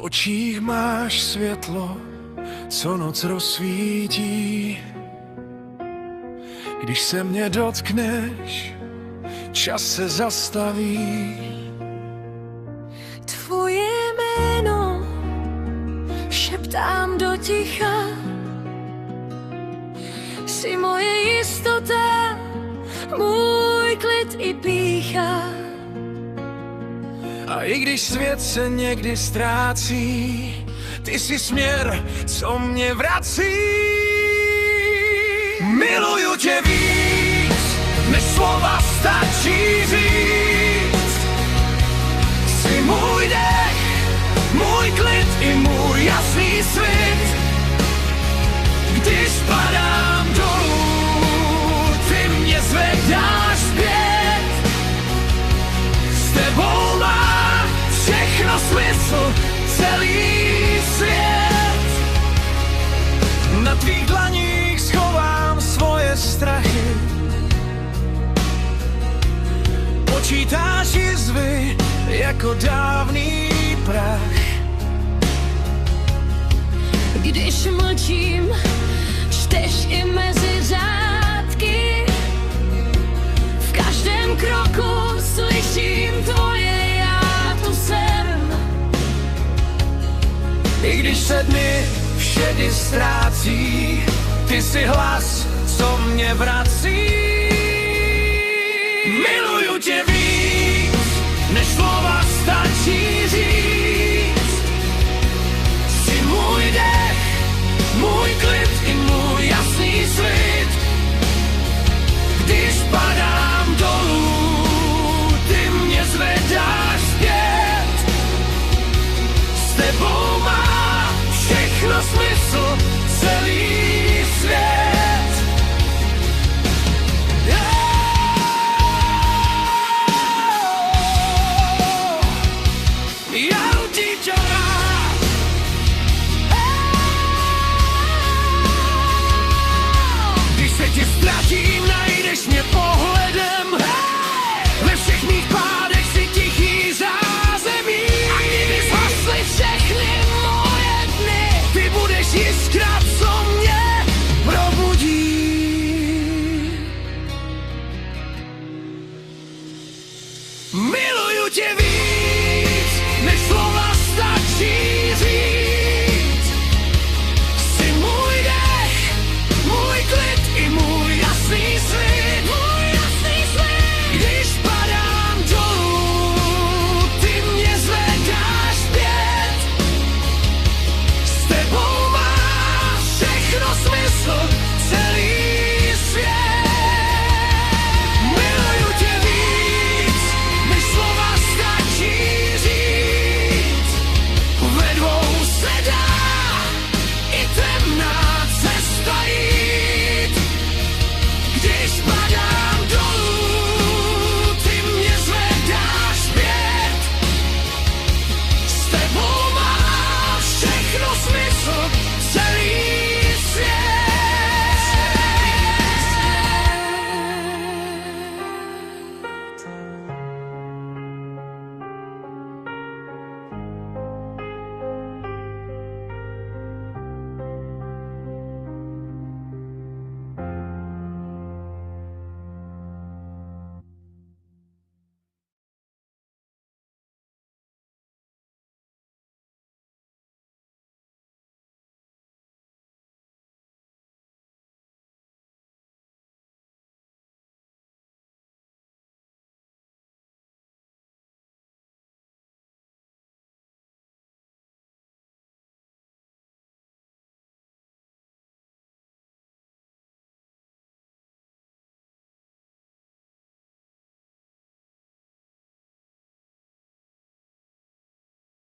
V očích máš světlo, co noc rozsvítí. Když se mě dotkneš, čas se zastaví. Tvoje jméno šeptám do ticha. Jsi moje jistota, můj klid i pýcha. A i když svět se někdy ztrácí, ty jsi směr, co mě vrací. Miluju tě víc, než slova stačí říct. Jsi můj dech, můj klid i můj jasný svět. Když padám dolů, ty mě zvedáš zpět. S tebou má všechno smysl, celý svět. Na tvých dlaních schovám svoje strachy. Počítáš jizvy jako dávný prach. Když mlčím, čteš i mezi řádky. V každém kroku slyším tvoje já, tu jsem. I když se dny v šedi ztrácí, ty jsi hlas, co mě vrací. Miluju tě víc, než slova